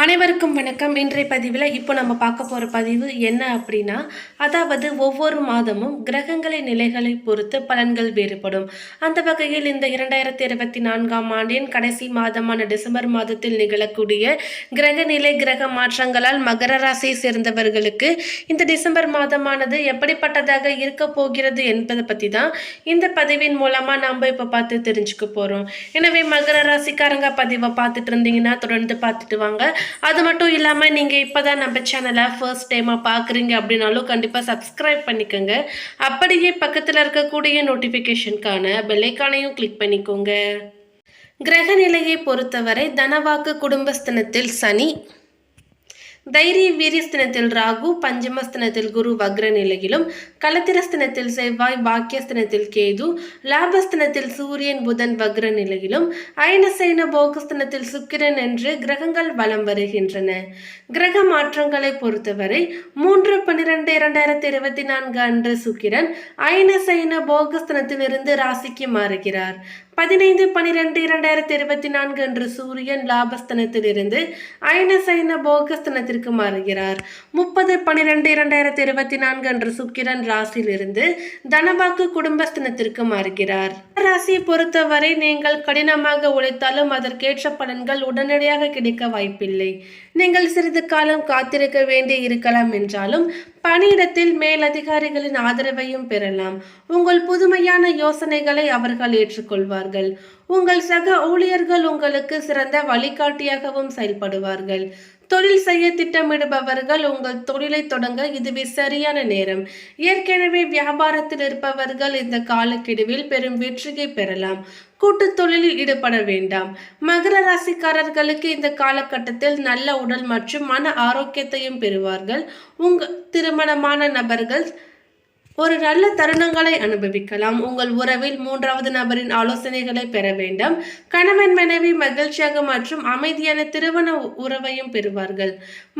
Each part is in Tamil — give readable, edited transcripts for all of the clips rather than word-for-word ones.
அனைவருக்கும் வணக்கம். இன்றைய பதிவில் இப்போ நம்ம பார்க்க போகிற பதிவு என்ன அப்படின்னா, அதாவது ஒவ்வொரு மாதமும் கிரகங்களின் நிலைகளை பொறுத்து பலன்கள் வேறுபடும். அந்த வகையில் இந்த 2024ஆம் ஆண்டின் கடைசி மாதமான டிசம்பர் மாதத்தில் நிகழக்கூடிய கிரக நிலை கிரக மாற்றங்களால் மகர ராசியை சேர்ந்தவர்களுக்கு இந்த டிசம்பர் மாதமானது எப்படிப்பட்டதாக இருக்க போகிறது என்பதை பற்றி தான் இந்த பதிவின் மூலமாக நம்ம இப்போ பார்த்து தெரிஞ்சுக்க போகிறோம். எனவே மகர ராசிக்காரங்க பதிவை பார்த்துட்டு இருந்தீங்கன்னா தொடர்ந்து பார்த்துட்டு வாங்க. அது மட்டும் இல்லாமல் நீங்கள் இப்போ தான் நம்ம சேனலை ஃபர்ஸ்ட் டைமாக பார்க்குறீங்க அப்படின்னாலும் கண்டிப்பாக சப்ஸ்கிரைப் பண்ணிக்கோங்க. அப்படியே பக்கத்தில் இருக்கக்கூடிய நோட்டிஃபிகேஷனுக்கான பெல்லைக்கானையும் கிளிக் பண்ணிக்கோங்க. கிரக நிலையை பொறுத்தவரை தனவாக்கு குடும்பஸ்தனத்தில் சனி, தைரிய வீரியஸ்தனத்தில் ராகு, பஞ்சமஸ்தனத்தில் குரு வக்ர நிலையிலும், கலத்திரஸ்தனத்தில் செவ்வாய், பாக்கியஸ்தனத்தில் கேது, லாபஸ்தனத்தில் சூரியன் புதன் வக்ர நிலையிலும், அயனசைன போகஸ்தனத்தில் சுக்கிரன் என்று கிரகங்கள் வலம் வருகின்றன. கிரக மாற்றங்களை பொறுத்தவரை 3/12/2024 அன்று சுக்கிரன் அயனசைன போகஸ்தனத்திலிருந்து ராசிக்கு மாறுகிறார். 15/12/2024 அன்று சூரியன் லாபஸ்தனத்திலிருந்து அயனசைன போகஸ்தனத்திற்கு மாறுகிறார். 30/12/2024 அன்று சுக்கிரன் ராசியிலிருந்து தனவாக்கு குடும்பஸ்தனத்திற்கு மாறுகிறார். ராசியை பொறுத்தவரை நீங்கள் கடினமாக உழைத்தாலும் அதற்கேற்ற பலன்கள் உடனடியாக கிடைக்க வாய்ப்பில்லை. நீங்கள் சிறிது காலம் காத்திருக்க வேண்டி இருக்கலாம் என்றாலும் பணியிடத்தில் மேலதிகாரிகளின் ஆதரவையும் பெறலாம். உங்கள் புதுமையான யோசனைகளை அவர்கள் ஏற்றுக்கொள்வார்கள். உங்கள் சக ஊழியர்கள் உங்களுக்கு சிறந்த வழிகாட்டியாகவும் செயல்படுவார்கள். தொழில் செய்ய திட்டமிடுபவர்கள் உங்கள் தொழிலை தொடங்க இதுவே சரியான நேரம். ஏற்கனவே வியாபாரத்தில் இருப்பவர்கள் இந்த காலக்கெடுவில் பெரும் வெற்றியை பெறலாம். கூட்டு தொழிலில் ஈடுபட வேண்டாம். மகர ராசிக்காரர்களுக்கு இந்த காலகட்டத்தில் நல்ல உடல் மற்றும் மன ஆரோக்கியத்தையும் பெறுவார்கள். திருமணமான நபர்கள் ஒரு நல்ல தருணங்களை அனுபவிக்கலாம். உங்கள் உறவில் மூன்றாவது நபரின் ஆலோசனைகளை பெற வேண்டாம். கணவன் மனைவி மகிழ்ச்சியாக மற்றும் அமைதியான திருமண உறவையும் பெறுவார்கள்.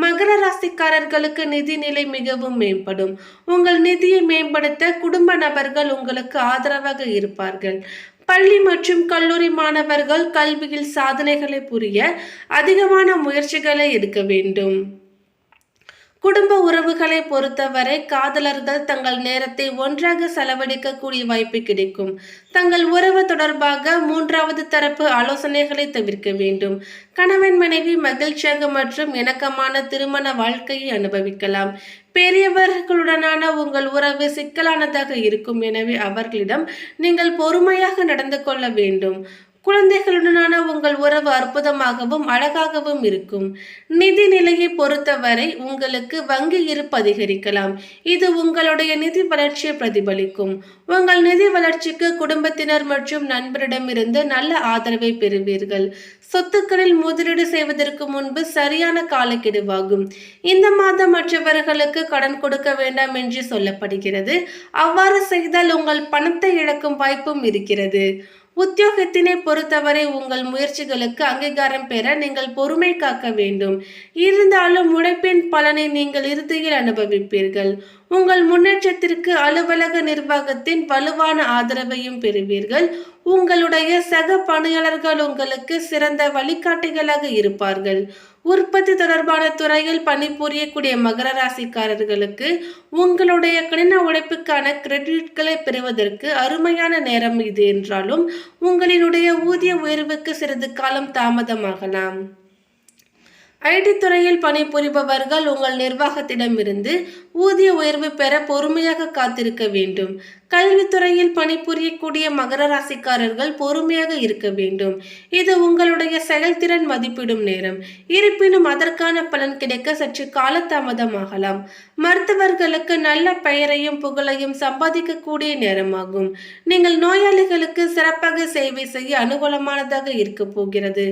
மகர ராசிக்காரர்களுக்கு நிதி நிலை மிகவும் மேம்படும். உங்கள் நிதியை மேம்படுத்த குடும்ப நபர்கள் உங்களுக்கு ஆதரவாக இருப்பார்கள். பள்ளி மற்றும் கல்லூரி மாணவர்கள் கல்வியில் சாதனைகளை புரிய அதிகமான முயற்சிகளை எடுக்க வேண்டும். குடும்ப உறவுகளை பொறுத்தவரை காதலர்கள் தங்கள் நேரத்தை ஒன்றாக செலவழிக்கக்கூடிய வாய்ப்பு கிடைக்கும். தங்கள் உறவு தொடர்பாக மூன்றாவது தரப்பு ஆலோசனைகளை தவிர்க்க வேண்டும். கணவன் மனைவி மகிழ்ச்சியாக மற்றும் இணக்கமான திருமண வாழ்க்கையை அனுபவிக்கலாம். பெரியவர்களுடனான உங்கள் உறவு சிக்கலானதாக இருக்கும். எனவே அவர்களிடம் நீங்கள் பொறுமையாக நடந்து கொள்ள வேண்டும். குழந்தைகளுடனான உங்கள் உறவு அற்புதமாகவும் அழகாகவும் இருக்கும். நிதி நிலையை பொறுத்தவரை உங்களுக்கு வங்கி இருப்பு அதிகரிக்கலாம். இது உங்களுடைய நிதி வளர்ச்சியை பிரதிபலிக்கும். உங்கள் நிதி வளர்ச்சிக்கு குடும்பத்தினர் மற்றும் நண்பரிடமிருந்து நல்ல ஆதரவை பெறுவீர்கள். சொத்துக்களில் முதலீடு செய்வதற்கு முன்பு சரியான காலக்கெடுவாகும். இந்த மாதம் மற்றவர்களுக்கு கடன் கொடுக்க வேண்டாம் என்று சொல்லப்படுகிறது. அவ்வாறு செய்தால் உங்கள் பணத்தை இழக்கும் வாய்ப்பும் இருக்கிறது. உத்தியோகத்தினை பொறுத்தவரை உங்கள் முயற்சிகளுக்கு அங்கீகாரம் பெற நீங்கள் பொறுமை காக்க வேண்டும். இருந்தாலும் உழைப்பின் பலனை நீங்கள் இறுதியில் அனுபவிப்பீர்கள். உங்கள் முன்னேற்றத்திற்கு அலுவலக நிர்வாகத்தின் வலுவான ஆதரவையும் பெறுவீர்கள். உங்களுடைய சக பணியாளர்கள் உங்களுக்கு சிறந்த வழிகாட்டிகளாக இருப்பார்கள். உற்பத்தி தொடர்பான துறையில் பணிபுரியக்கூடிய மகர ராசிக்காரர்களுக்கு உங்களுடைய கடின உழைப்புக்கான கிரெடிட்களை பெறுவதற்கு அருமையான நேரம் இது என்றாலும் உங்களினுடைய ஊதிய உயர்வுக்கு சிறிது காலம் தாமதமாகலாம். ஐடி துறையில் பணிபுரிபவர்கள் உங்கள் நிர்வாகத்திடமிருந்து ஊதிய உயர்வு பெற பொறுமையாக காத்திருக்க வேண்டும். கல்வித்துறையில் பணிபுரியக்கூடிய மகர ராசிக்காரர்கள் பொறுமையாக இருக்க வேண்டும். இது உங்களுடைய செயல்திறன் மதிப்பிடும் நேரம். இருப்பினும் அதற்கான பலன் கிடைக்க சற்று காலதாமதமாகலாம். மருத்துவர்களுக்கு நல்ல பெயரையும் புகழையும் சம்பாதிக்கக்கூடிய நேரமாகும். நீங்கள் நோயாளிகளுக்கு சிறப்பாக சேவை செய்ய அனுகூலமானதாக இருக்க போகிறது.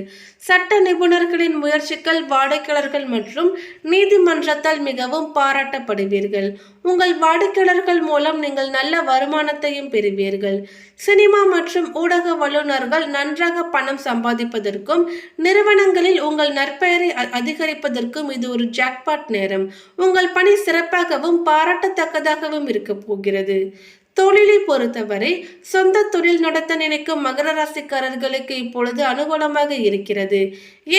சட்ட நிபுணர்களின் முயற்சிகள் வாடிக்கையாளர்கள் மற்றும் நீதிமன்றத்தால் மிகவும் பாராட்டப்படுவீர்கள். உங்கள் வாடிக்கையாளர்கள் மூலம் நீங்கள் நல்ல வருமானத்தையும் பெறுவீர்கள். சினிமா மற்றும் ஊடக வல்லுநர்கள் நன்றாக பணம் சம்பாதிப்பதற்கும் நிறுவனங்களில் உங்கள் நற்பெயரை அதிகரிப்பதற்கும் இது ஒரு ஜாக்பாட் நேரம். உங்கள் பணி சிறப்பாகவும் பாராட்டத்தக்கதாகவும் இருக்க போகிறது. தொழிலை பொறுத்தவரை சொந்த தொழில் நடத்த நினைக்கும் மகர ராசிக்காரர்களுக்கு இப்பொழுது அனுகூலமாக இருக்கிறது.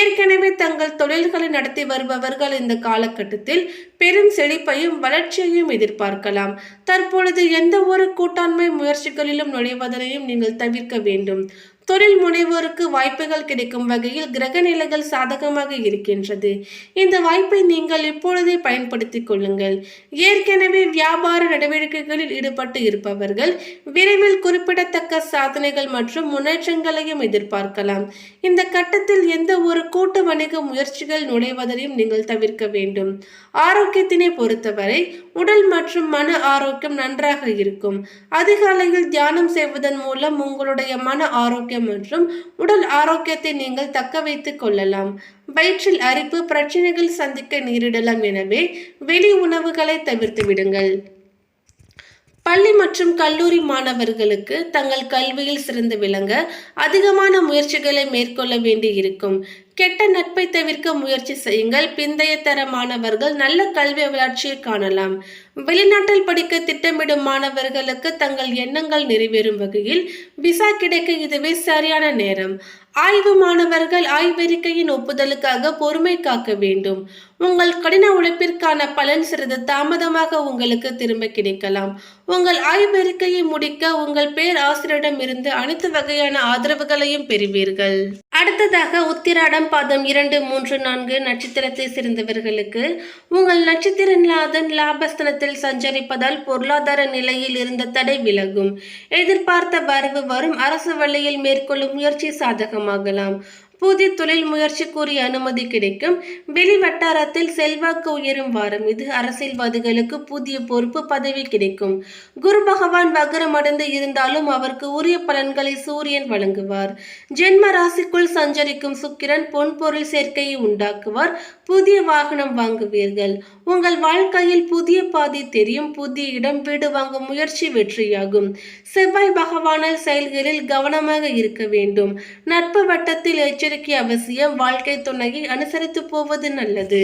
ஏற்கனவே தங்கள் தொழில்களை நடத்தி வருபவர்கள் இந்த காலகட்டத்தில் பெரும் செழிப்பையும் வளர்ச்சியையும் எதிர்பார்க்கலாம். தற்பொழுது எந்த ஒரு கூட்டாண்மை முயற்சிகளிலும் நுழைவதனையும் நீங்கள் தவிர்க்க வேண்டும். தொழில் முனைவோருக்கு வாய்ப்புகள் கிடைக்கும் வகையில் கிரக நிலைகள் சாதகமாக இருக்கின்றது. இந்த வாய்ப்பை நீங்கள் இப்பொழுதே பயன்படுத்திக் கொள்ளுங்கள். ஏற்கனவே வியாபார நடவடிக்கைகளில் ஈடுபட்டு இருப்பவர்கள் விரைவில் குறிப்பிடத்தக்க சாதனைகள் மற்றும் முன்னேற்றங்களையும் எதிர்பார்க்கலாம். இந்த கட்டத்தில் எந்த ஒரு கூட்டு வணிக முயற்சிகள் நுழைவதையும் நீங்கள் தவிர்க்க வேண்டும். ஆரோக்கியத்தினை பொறுத்தவரை உடல் மற்றும் மன ஆரோக்கியம் நன்றாக இருக்கும். அதிகாலையில் தியானம் செய்வதன் மூலம் உங்களுடைய மன ஆரோக்கியம் மற்றும் உடல் ஆரோக்கியத்தை நீங்கள் தக்க வைத்துக் கொள்ளலாம். வயிற்றில் அரிப்பு பிரச்சனைகள் சந்திக்க நேரிடலாம். எனவே வெளி உணவுகளை தவிர்த்து விடுங்கள். பள்ளி மற்றும் கல்லூரி மாணவர்களுக்கு தங்கள் கல்வியில் சிறந்து விளங்க அதிகமான முயற்சிகளை மேற்கொள்ள வேண்டி இருக்கும். கெட்ட நட்பை தவிர்க்க முயற்சி செய்யுங்கள். பிந்தைய தர மாணவர்கள் நல்ல கல்வி வளர்ச்சியை காணலாம். வெளிநாட்டில் படிக்க திட்டமிடும் மாணவர்களுக்கு தங்கள் எண்ணங்கள் நிறைவேறும் வகையில் விசா கிடைக்க இதுவே சரியான நேரம். ஆய்வு மாணவர்கள் ஆய்வறிக்கையின் ஒப்புதலுக்காக பொறுமை காக்க வேண்டும். உங்கள் கடின உழைப்பிற்கான பலன் சிறிது தாமதமாக உங்களுக்கு திரும்ப கிடைக்கலாம். உங்கள் ஆய்வறிக்கையை முடிக்க உங்கள் பேர் ஆசிரியரிடம் இருந்து அனைத்து வகையான ஆதரவுகளையும் பெறுவீர்கள். அடுத்ததாக உத்திராடம் பாதம் 2, 3, 4 நட்சத்திரத்தை சேர்ந்தவர்களுக்கு உங்கள் நட்சத்திரநாதன் லாபஸ்தானத்தில் சஞ்சரிப்பதால் பொருளாதார நிலையில் இருந்த தடை விலகும். எதிர்பார்த்த வரவு வரும். அரசு வழியில் மேற்கொள்ளும் முயற்சி சாதகமாகலாம். புதிய தொழில் முயற்சிக்குரிய அனுமதி கிடைக்கும். வெளி வட்டாரத்தில் செல்வாக்கு உயரும் வாரம் இது. அரசியல்வாதிகளுக்கு புதிய பொறுப்பு பதவி கிடைக்கும். குரு பகவான் வக்ரமடைந்து இருந்தாலும் அவருக்கு உரிய பலன்களை சூரியன் வழங்குவார். ஜென்ம ராசிக்குள் சஞ்சரிக்கும் சுக்கிரன் பொன்பொருள் சேர்க்கையை உண்டாக்குவார். புதிய வாகனம் வாங்குவீர்கள். உங்கள் வாழ்க்கையில் புதிய பாதை தெரியும். புதிய இடம் வீடு வாங்கும் முயற்சி வெற்றியாகும். செவ்வாய் பகவானால் செயல்களில் கவனமாக இருக்க வேண்டும். நட்பு வட்டத்தில் எச்சரிக்கை அவசியம். வாழ்க்கை துணையை அனுசரித்து போவது நல்லது.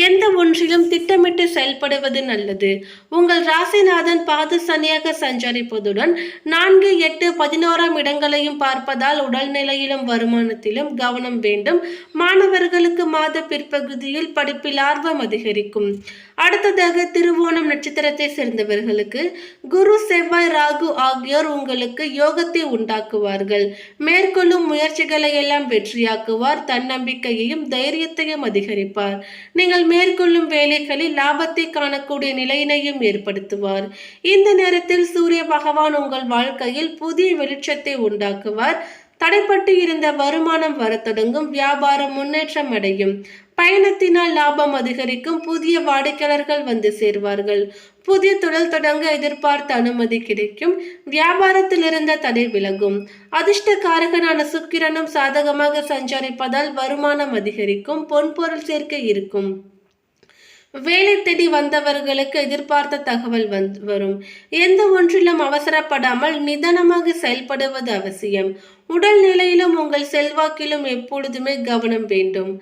எந்த ஒன்றிலும் திட்டமிட்டு செயல்படுவது நல்லது. உங்கள் ராசிநாதன் பாத சனியாக சஞ்சரிப்பதுடன் 4, 8, 11 இடங்களையும் பார்ப்பதால் உடல்நிலையிலும் வருமானத்திலும் கவனம் வேண்டும். மாணவர்களுக்கு மாத பிற்பகுதியில் படிப்பில் ஆர்வம் அதிகரிக்கும். அடுத்ததாக திருவோணம் நட்சத்திரத்தை சேர்ந்தவர்களுக்கு குரு, செவ்வாய், ராகு ஆகியோர் உங்களுக்கு யோகத்தை உண்டாக்குவார்கள். மேற்கொள்ளும் முயற்சிகளை எல்லாம் வெற்றியாக்குவார். தன்னம்பிக்கையையும் தைரியத்தையும் அதிகரிப்பார். நீங்கள் மேற்கொள்ளும் வேலைகளில் லாபத்தை காணக்கூடிய நிலையினையும் ஏற்படுத்துவார். இந்த நேரத்தில் சூரிய பகவான் உங்கள் வாழ்க்கையில் புதிய வெளிச்சத்தை உண்டாக்குவார். தடைப்பட்டு இருந்த வருமானம் வரத் தொடங்கும். வியாபாரம் முன்னேற்றம் அடையும். பயணத்தினால் லாபம் அதிகரிக்கும். புதிய வாடிக்கையாளர்கள் வந்து சேர்வார்கள். புதிய தொழில் தொடங்க எதிர்பார்த்த அனுமதி கிடைக்கும். வியாபாரத்தில் இருந்த தடை விலகும். அதிர்ஷ்டக்காரகனான சுக்கிரனும் சாதகமாக சஞ்சரிப்பதால் வருமானம் அதிகரிக்கும். பொன்பொருள் சேர்க்கை இருக்கும். வேலை தேடி வந்தவர்களுக்கு எதிர்பார்த்த தகவல் வரும். எந்த ஒன்றிலும் அவசரப்படாமல் நிதானமாக செயல்படுவது அவசியம். உடல் நிலையிலும் உங்கள் செல்வாக்கிலும் எப்பொழுதுமே கவனம் வேண்டும்.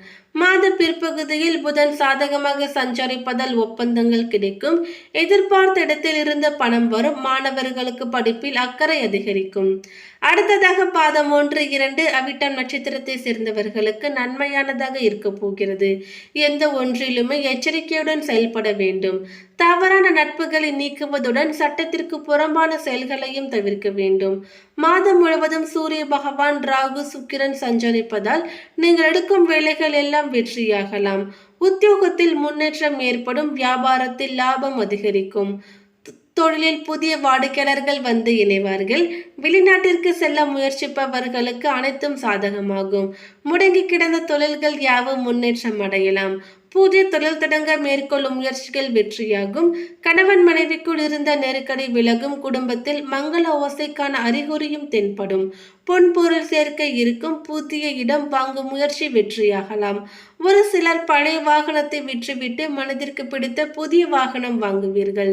மாத பிற்பகுதியில் புதன் சாதகமாக சஞ்சரிப்பதால் ஒப்பந்தங்கள் கிடைக்கும். எதிர்பார்த்த இடத்தில் இருந்த பணம் வரும். மாணவர்களுக்கு படிப்பில் அக்கறை அதிகரிக்கும். அடுத்ததாக பாதம் 1, 2 அவிட்டம் நட்சத்திரத்தை சேர்ந்தவர்களுக்கு நன்மையானதாக இருக்க போகிறது. எந்த ஒன்றிலுமே எச்சரிக்கையுடன் செயல்பட வேண்டும். தவறான நட்புகளை நீக்குவதுடன் சட்டத்திற்கு புறம்பான செயல்களையும் தவிர்க்க வேண்டும். மாதம் முழுவதும் சூரிய பகவான், ராகு, சுக்கிரன் சஞ்சரிப்பதால் நீங்கள் எடுக்கும் வேலைகள் எல்லாம் வெற்றியாகலாம். உத்தியோகத்தில் முன்னேற்றம் ஏற்படும். வியாபாரத்தில் லாபம் அதிகரிக்கும். தொழிலில் புதிய வாடிக்கையாளர்கள் வந்து இணைவார்கள். வெளிநாட்டிற்கு செல்ல முயற்சிப்பவர்களுக்கு அனைத்தும் சாதகமாகும். முடங்கி கிடந்த தொழில்கள் யாவும் முன்னேற்றம் அடையலாம். புதிய தொழில் தொடங்க மேற்கொள்ளும் முயற்சிகள் வெற்றியாகும். கணவன் மனைவிக்குள் இருந்த நெருக்கடி விலகும். குடும்பத்தில் மங்கள ஓசைக்கான அறிகுறியும் தென்படும். பொன்பொருள் சேர்க்கை இருக்கும். புதிய இடம் வாங்கும் முயற்சி வெற்றியாகலாம். ஒரு சிலர் பழைய வாகனத்தை விற்றுவிட்டு மனதிற்கு பிடித்த புதிய வாகனம் வாங்குவீர்கள்.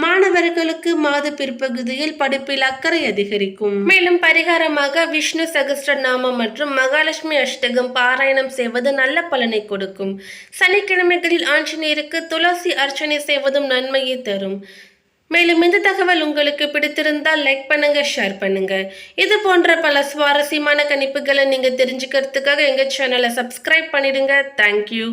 மாணவர்களுக்கு மாத பிற்பகுதியில் படிப்பில் அக்கறை அதிகரிக்கும். மேலும் பரிகாரமாக விஷ்ணு சகஸ்ரநாமம் மற்றும் மகாலட்சுமி அஷ்டகம் பாராயணம் செய்வது நல்ல பலனை கொடுக்கும். சனிக்கிழமைகளில் ஆஞ்சநேயருக்கு துளசி அர்ச்சனை செய்வதும் நன்மையை தரும். மேலும் இந்த தகவல் உங்களுக்கு பிடித்திருந்தால் லைக் பண்ணுங்க, ஷேர் பண்ணுங்க. இது போன்ற பல சுவாரஸ்யமான கணிப்புகளை நீங்க தெரிஞ்சுக்கிறதுக்காக எங்க சேனலை சப்ஸ்கிரைப் பண்ணிடுங்க. தேங்க்யூ.